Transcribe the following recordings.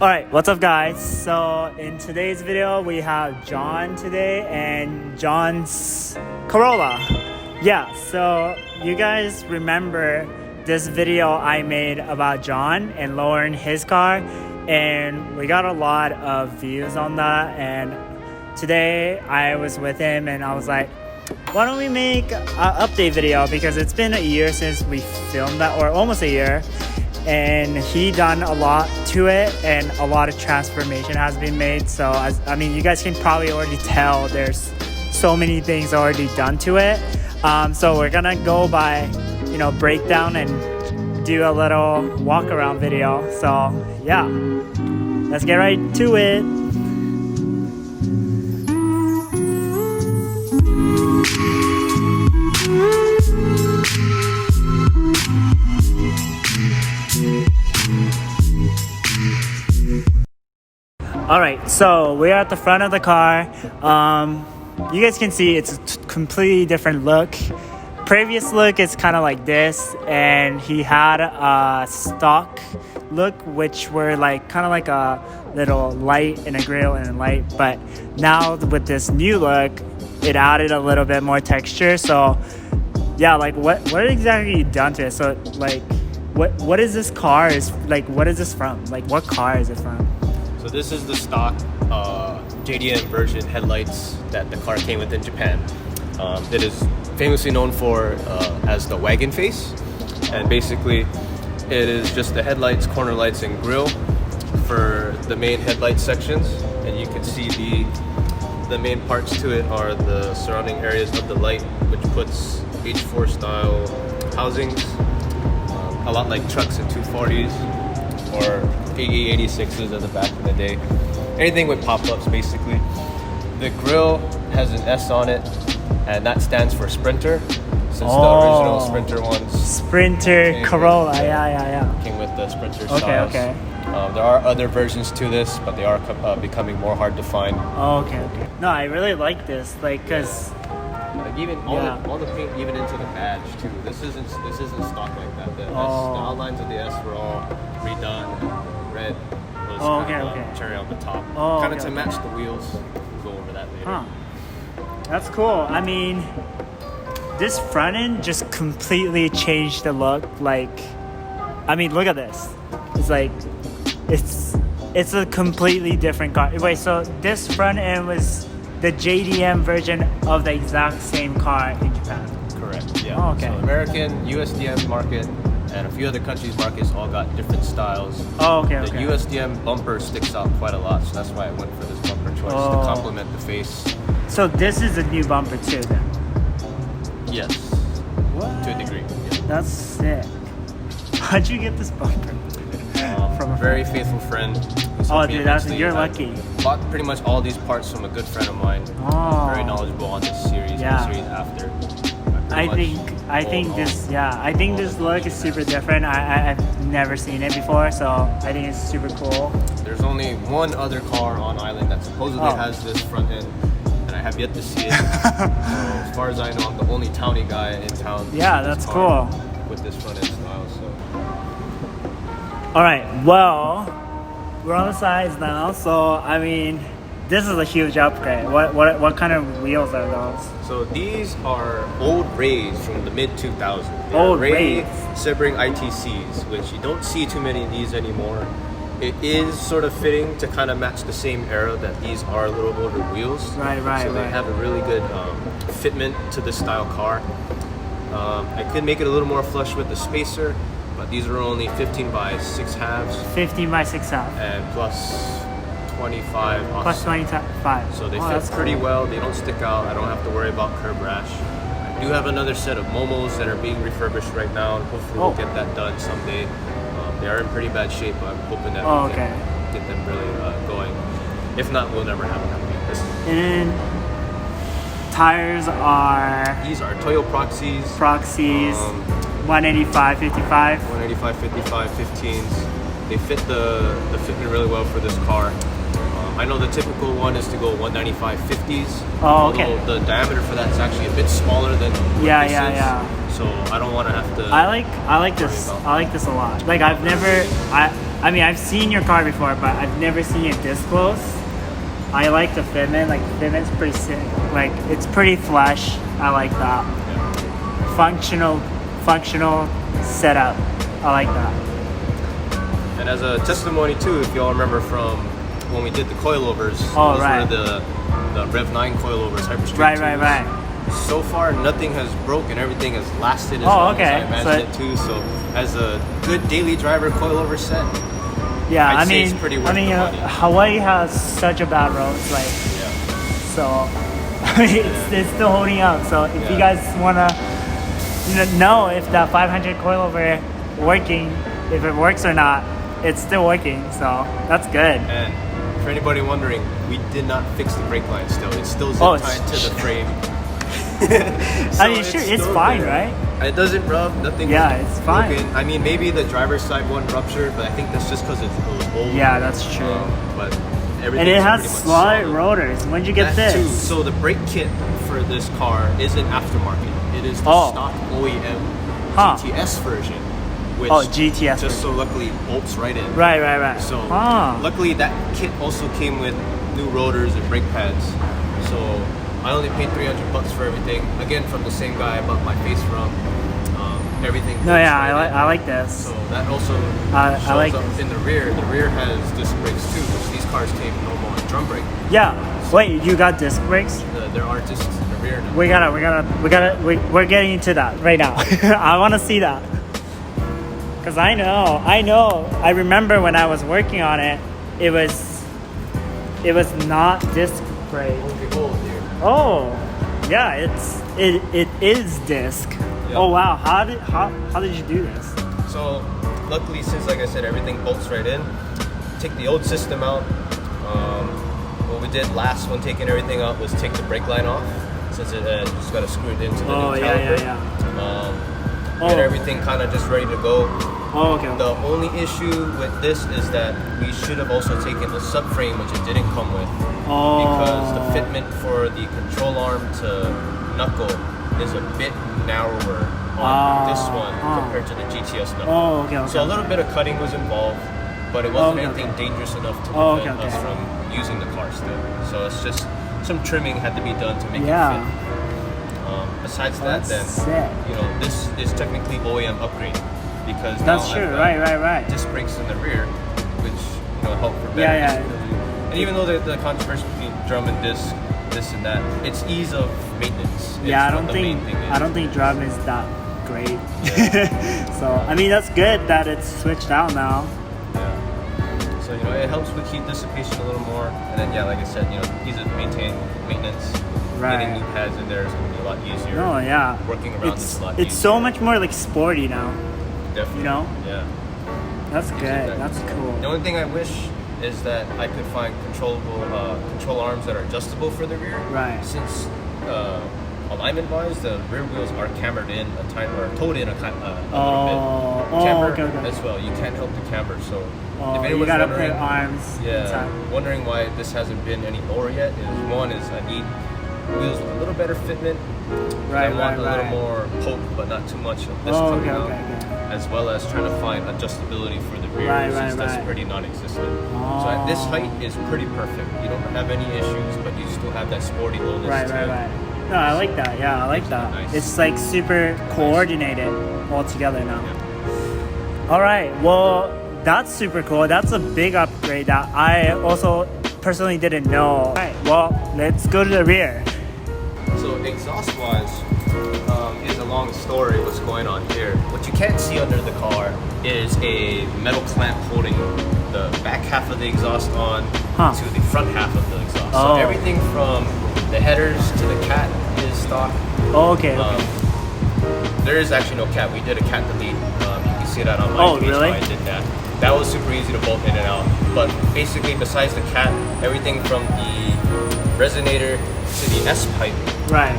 Alright, what's up guys? So in today's video we have John today and John's Corolla. Yeah, so you guys remember this video I made about John and lowering his car, and we got a lot of views on that. And today I was with him and I was like, why don't we make an update video, because it's been a year since we filmed that, or almost a year, and he done a lot to it and a lot of transformation has been made. So I mean, you guys can probably already tell there's so many things already done to it. So we're gonna go by, break down and do a little walk around video. So yeah, let's get right to it. Alright, so we're at the front of the car. You guys can see it's a completely different look. Previous look is kind of like this, and he had a stock look, which were kind of like a little light and a grill and a light. But now with this new look, it added a little bit more texture. So yeah, what exactly you done to it? So what is this car? What is this from? What car is it from? So this is the stock JDM version headlights that the car came with in Japan. It is famously known for as the wagon face, and basically it is just the headlights, corner lights, and grille for the main headlight sections. And you can see the main parts to it are the surrounding areas of the light, which puts H4 style housings, a lot like trucks and 240s or AE96s of the back in the day. Anything with pop-ups, basically. The grille has an S on it, and that stands for Sprinter, since the original Sprinter ones. Sprinter Corolla, yeah. Came with the Sprinter styles. Okay. There are other versions to this, but they are becoming more hard to find. Okay. No, I really like this, cause even all the paint, even into the badge too. This isn't stock like that. The outlines of the S were all redone, and red was cherry on the top, kind of to match the wheels. We'll go over that later. Huh. That's cool. I mean, this front end just completely changed the look. I mean, look at this. It's a completely different car. Wait, so this front end was the JDM version of the exact same car in Japan? Correct, yeah. Okay. So American, USDM market, and a few other countries' markets all got different styles. Okay. The USDM bumper sticks out quite a lot, so that's why I went for this bumper choice to complement the face. So this is a new bumper too, then? Yes. What? To a degree. Yeah. That's sick. How'd you get this bumper? From a very faithful friend. Oh, dude, you're lucky. Bought pretty much all these parts from a good friend of mine. Very knowledgeable on this series and the series after. I think this look is super different. I've never seen it before, so I think it's super cool. There's only one other car on island that supposedly has this front end, and I have yet to see it. So as far as I know, I'm the only townie guy in town. Yeah, that's cool. With this front end style, so. Alright, well, we're on the sides now, so I mean, this is a huge upgrade. What kind of wheels are those? So these are old Rays from the mid-2000s. Old Rays? Sebring ITCs, which you don't see too many of these anymore. It is sort of fitting to kind of match the same era that these are a little older wheels. Right. So they have a really good fitment to this style car. I could make it a little more flush with the spacer, but these are only 15 by 6 halves. 15 by 6 halves. And plus 25 offset. Plus 25. So they fit pretty well. They don't stick out. I don't have to worry about curb rash. I do have another set of Momos that are being refurbished right now, and hopefully we'll get that done someday. They are in pretty bad shape, but I'm hoping that we can get them really going. If not, we'll never have them. And then tires are... These are Toyo Proxies. 185, 55. 185, 55, 15s. They fit the fitment really well for this car. I know the typical one is to go 195 50s. Oh, okay. Although the diameter for that is actually a bit smaller than this is. So I don't want to have to. I like this. I like this a lot. I've never. I mean, I've seen your car before, but I've never seen it this close. I like the fitment. Like, the fitment's pretty sick. Like, it's pretty flush. I like that. Functional setup. I like that. And as a testimony too, if y'all remember from when we did the coilovers, Oh, those right. were the Rev 9 coilovers, Hyper Straight Right. 2s. So far, nothing has broken. Everything has lasted as Oh, long okay. as I imagined it to. So, as a good daily driver coilover set, Yeah, I'd I say mean, it's pretty worth the money. Hawaii has such a bad roads, like, yeah. so I mean, it's still holding up. So if you Yeah. guys wanna, know if that 500 coilover working, if it works or not, it's still working. So that's good. And for anybody wondering, we did not fix the brake line still. It's still zip Oh, tied to the frame. I mean, sure, it's still fine, there. right? It doesn't rub, nothing. Yeah, it's fine. broken. I mean, maybe the driver's side one ruptured, but I think that's just because it's old. Yeah, that's true. But And everything it is has pretty much slot solid. rotors. When'd you get That too. this? So the brake kit for this car isn't aftermarket. It is the Oh. stock OEM Huh. GTS version, which Oh, GTS just so luckily bolts right in. Right. So Huh. luckily that kit also came with new rotors and brake pads. So I only paid $300 for everything. Again, from the same guy I bought my face from. Everything. No, bolts yeah, right in. I like this. So that also I shows like up this. in the rear. The rear has disc brakes too, which these cars came normal and drum brake. Yeah. Wait, you got disc brakes? There are discs in the rear now. We're getting into that right now. I want to see that. Cause I know. I remember when I was working on it, it was not disc brake. Behold here. Oh, yeah, it is disc. Yeah. Oh wow, how did you do this? So luckily, since like I said, everything bolts right in. Take the old system out. What we did last when taking everything out was take the brake line off, since it just got to screw it into the Oh new yeah. caliper. Oh. Get everything kind of just ready to go. Oh okay. The only issue with this is that we should have also taken the subframe, which it didn't come with, because the fitment for the control arm to knuckle is a bit narrower on this one compared to the GTS knuckle. Oh okay. So a little bit of cutting was involved, but it wasn't Okay, anything okay. dangerous enough to Oh, prevent okay, us okay. from using the car still. So it's just some trimming had to be done to make Yeah. it fit. Besides that, That's then sick. this is technically OEM upgrade because That's now true. I've got Right. disc brakes in the rear, which help for better Yeah. visibility. And even though the controversy between drum and disc, this and that, it's ease of maintenance. Yeah, It's what the main thing is. I don't think drum is that great. So I mean that's good that it's switched out now. Yeah. So it helps with heat dissipation a little more, and then like I said, ease of maintenance. Right. Getting new pads in there is going to be a lot easier. No, yeah. Working around this a lot It's so much more like sporty now. Definitely. Yeah. That's good. That's cool. The only thing I wish is that I could find control arms that are adjustable for the rear. Right. Since alignment-wise, the rear wheels are cambered in a tiny, or towed in a little bit. Camber okay. as well. You can't help the camber. So if You anyone's gotta put wondering, arms inside. wondering why this hasn't been any lower yet, is one is I need wheels with a little better fitment. I want a little more poke, but not too much of this coming out. As well as trying to find adjustability for the rear, since that's pretty non-existent. So at this height is pretty perfect. You don't have any issues, but you still have that sporty lowness to it. Right. No, I like that. Yeah, I like that. Nice. It's like super coordinated all together now. All right. Well, that's super cool. That's a big upgrade that I also personally didn't know. All right. Well, let's go to the rear. So exhaust-wise, is a long story what's going on here. What you can't see under the car is a metal clamp holding the back half of the exhaust on to the front half of the exhaust. So everything from the headers to the cat is stock. Oh, okay. There is actually no cat. We did a cat delete. You can see that on my page really? how I did that. That was super easy to bolt in and out. But basically, besides the cat, everything from the resonator to the S-pipe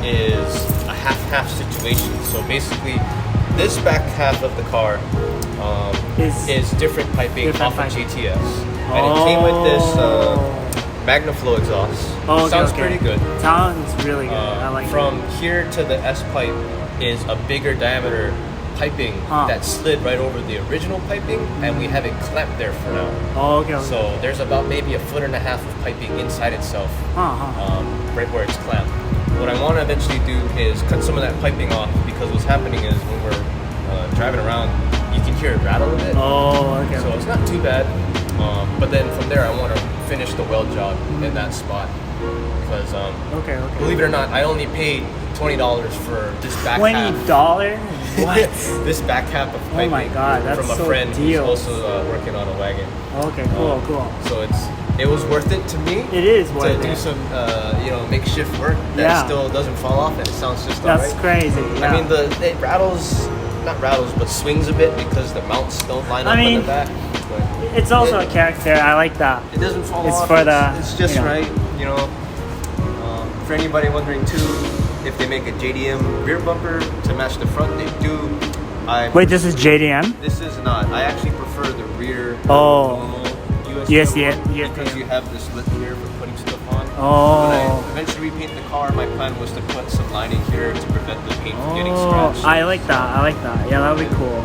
is a half-half situation. So basically, this back half of the car is different piping off of GTS. And it came with this MagnaFlow exhaust. Sounds pretty good. Sounds really good. I like From here to the S-pipe is a bigger diameter piping that slid right over the original piping, and we have it clamped there for now. Oh, okay. So there's about maybe 1.5 foot of piping inside itself, right where it's clamped. What I want to eventually do is cut some of that piping off, because what's happening is when we're driving around, you can hear it rattle a bit. Oh, okay. So it's not too bad. But then from there, I want to finish the weld job in that spot, because okay. believe it or not, I only paid $20 for this back half. $20? What? This back half of piping. Oh my God, that's from a so friend deal. who's also working on a wagon. Okay, cool. So it was worth it to me. It is worth it. To do some makeshift work that still doesn't fall off and it sounds just alright. That's crazy. Yeah. I mean, it rattles, not rattles, but swings a bit because the mounts don't line up on the back. But it's also a character. I like that. It doesn't fall it's off. For the, it's just right, For anybody wondering too, if they make a JDM rear bumper to match the front, they do. Wait, this is JDM? This is not. I actually prefer the rear. Oh. Yes, yeah. Because you have this lip here for putting stuff on. Oh. When I eventually repaint the car, my plan was to put some lining here to prevent the paint from getting scratched. I like that. Yeah, that would be cool.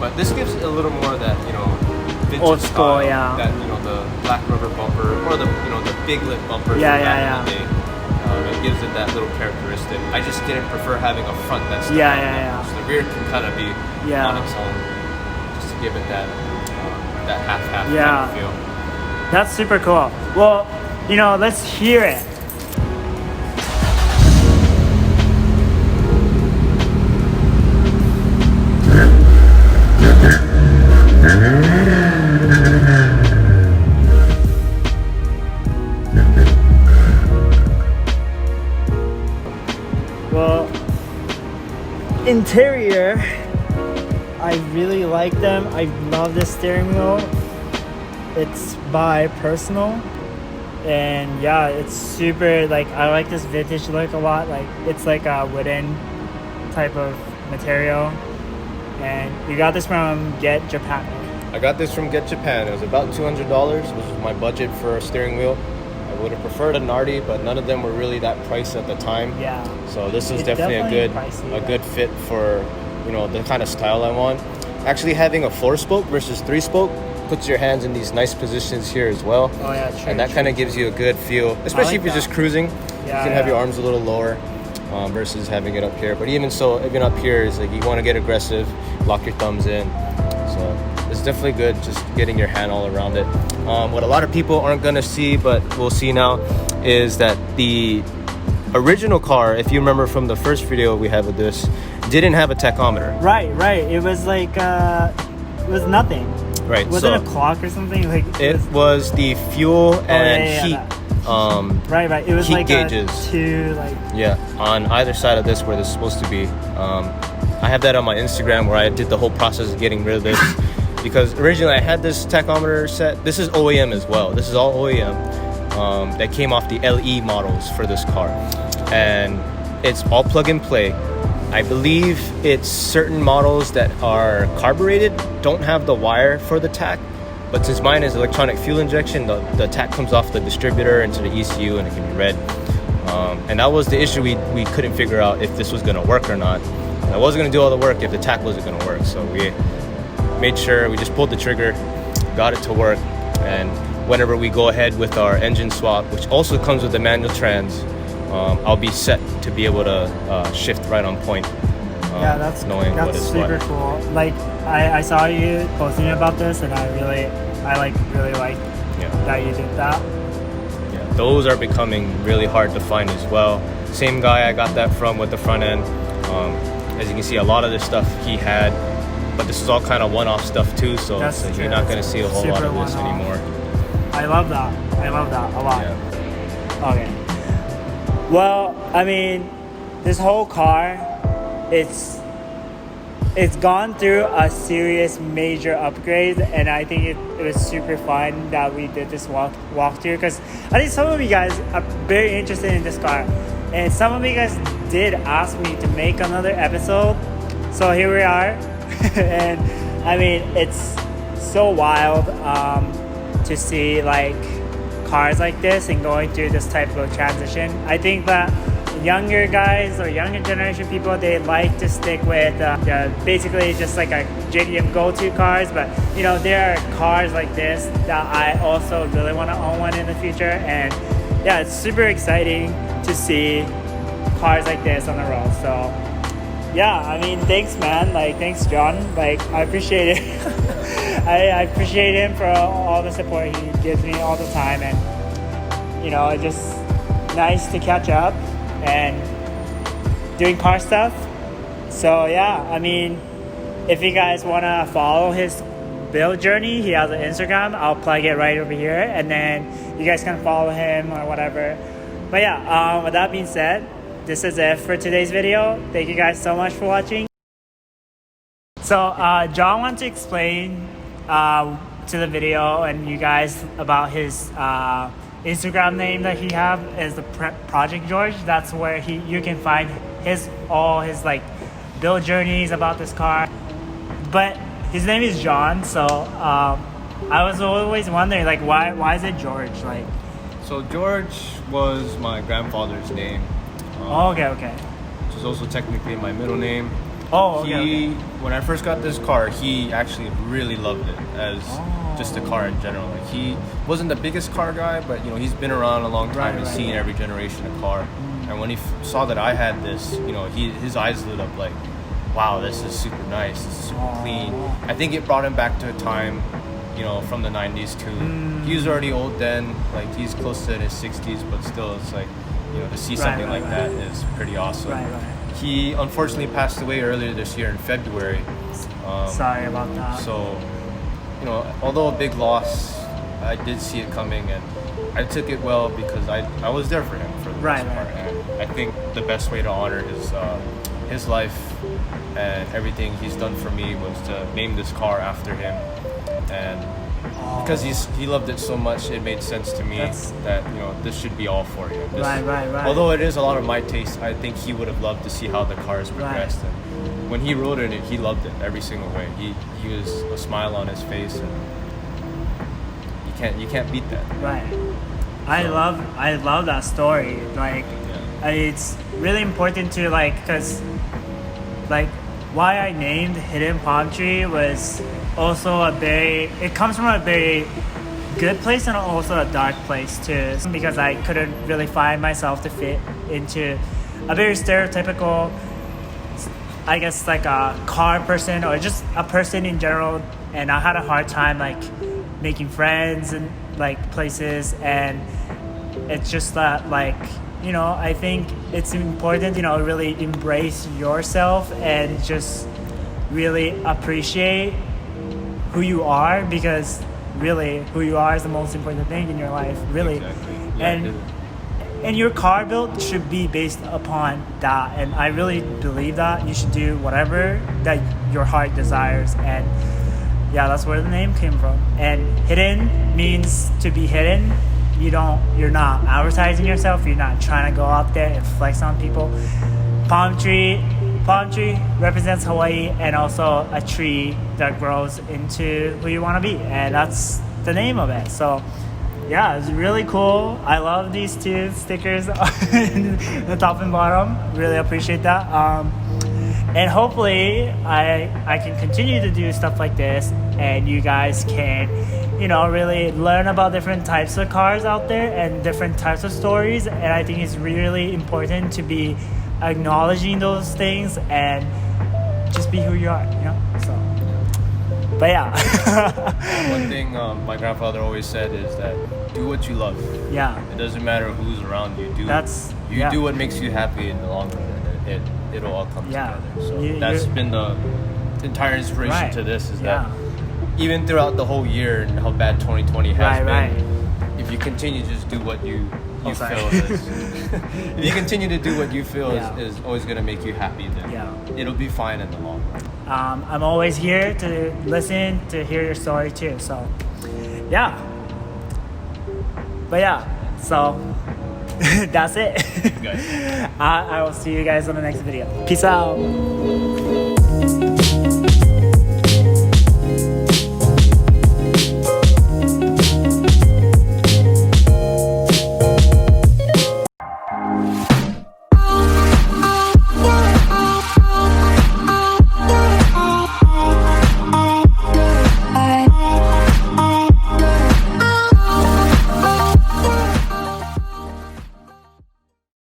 But this gives it a little more of that, vintage old school, style, yeah. That the black rubber bumper or the the big lip bumper. Yeah. In the day. It gives it that little characteristic. I just didn't prefer having a front that's yeah. So the rear can kind of be on its own, just to give it that half kind of feel. That's super cool. Well, let's hear it. Well, interior, I really like them. I love the steering wheel. It's by Personal, and yeah, it's super, I like this vintage look a lot. It's like a wooden type of material, and you got this from Get Japan. I got this from Get Japan. It was about $200, which was my budget for a steering wheel. I would have preferred a Nardi, but none of them were really that price at the time. Yeah. So this is definitely a good fit for the kind of style I want. Actually, having a 4-spoke versus 3-spoke puts your hands in these nice positions here as well. Oh yeah, true. And that kind of gives you a good feel, especially if you're just cruising. You can have your arms a little lower versus having it up here. But even so, even up here is you want to get aggressive, lock your thumbs in. So it's definitely good just getting your hand all around it. What a lot of people aren't going to see, but we'll see now, is that the original car, if you remember from the first video we had with this, didn't have a tachometer. Right. It was it was nothing. Right. Was it a clock or something? It was the fuel and heat. Right. It was heat gauges. On either side of this where this is supposed to be. I have that on my Instagram where I did the whole process of getting rid of this. Because originally I had this tachometer set. This is OEM as well. This is all OEM. That came off the LE models for this car. And it's all plug and play. I believe it's certain models that are carbureted don't have the wire for the tach. But since mine is electronic fuel injection, the tach comes off the distributor into the ECU and it can be read. And that was the issue we couldn't figure out if this was going to work or not. And I wasn't going to do all the work if the tach wasn't going to work. So we made sure we just pulled the trigger, got it to work, and whenever we go ahead with our engine swap, which also comes with the manual trans, I'll be set to be able to shift right on point. That's super cool. I saw you posting about this, and I really like that you did that. Yeah, those are becoming really hard to find as well. Same guy I got that from with the front end. As you can see, a lot of this stuff he had, but this is all kind of one-off stuff too, so you're not going to see a whole lot of this anymore. I love that a lot. Yeah. Okay. Well, I mean, this whole car, it's gone through a serious major upgrade, and I think it was super fun that we did this walkthrough, because I think some of you guys are very interested in this car, and some of you guys did ask me to make another episode, so here we are. And I mean, it's so wild to see cars like this and going through this type of transition. I think that younger guys or younger generation people, they like to stick with basically just like a JDM go-to cars. But there are cars like this that I also really want to own one in the future. And yeah, it's super exciting to see cars like this on the road. So yeah, I mean, thanks, man. Like, thanks, John. Like, I appreciate it. I appreciate him for all the support he gives me all the time. And it's just nice to catch up and doing car stuff. So yeah, I mean, if you guys want to follow his build journey, he has an Instagram. I'll plug it right over here, and then you guys can follow him or whatever. But yeah, with that being said, this is it for today's video. Thank you guys so much for watching. So John wants to explain to the video and you guys about his Instagram name that he have is the Project George. That's where you can find all his like build journeys about this car. But his name is John, so I was always wondering like why is it George? Like, So George was my grandfather's name. Okay. Which is also technically my middle name. Okay. When I first got this car, he actually really loved it as just a car in general. Like, he wasn't the biggest car guy, but he's been around a long time. He's seen every generation of car. And when he saw that I had this, his eyes lit up like, wow, this is super nice. This is super clean. I think it brought him back to a time, from the 90s too. He was already old then, like he's close to his 60s, but still it's like, to see something like that is pretty awesome. Right. He unfortunately passed away earlier this year in February. Sorry about that. So, although a big loss, I did see it coming, and I took it well because I was there for him for the most part. And I think the best way to honor his life and everything he's done for me was to name this car after him. And because he loved it so much, it made sense to me that this should be all for him. Right. Although it is a lot of my taste, I think he would have loved to see how the cars progressed. And when he rode in it, he loved it every single way. He was a smile on his face, and you can't beat that. Right. I love that story. Like, it's really important to because why I named Hiddenpalmtree was also it comes from a very good place and also a dark place too, because I couldn't really find myself to fit into a very stereotypical, I guess, like a car person or just a person in general. And I had a hard time like making friends and like places, and it's just that I think it's important, really embrace yourself and just really appreciate who you are, because really who you are is the most important thing in your life, really. Exactly. Yeah, and your car build should be based upon that, and I really believe that you should do whatever that your heart desires. And yeah, that's where the name came from. And hidden means to be hidden. You're not advertising yourself. You're not trying to go out there and flex on people. Palm tree represents Hawaii, and also a tree that grows into who you want to be, and that's the name of it. So yeah, it's really cool. I love these two stickers in the top and bottom. Really appreciate that. And hopefully I can continue to do stuff like this, and you guys can really learn about different types of cars out there and different types of stories. And I think it's really important to be acknowledging those things and just be who you are, so. But yeah. One thing my grandfather always said is that do what you love. Yeah. It doesn't matter who's around you. Do what makes you happy in the long run, and it'll all come together. So that's been the entire inspiration to this, is that even throughout the whole year and how bad 2020 has been, if you continue to just do what you feel is, if you continue to do what you feel is always going to make you happy, then it'll be fine in the long run. I'm always here to listen, to hear your story too. So yeah. But yeah, so that's it. I will see you guys on the next video. Peace out.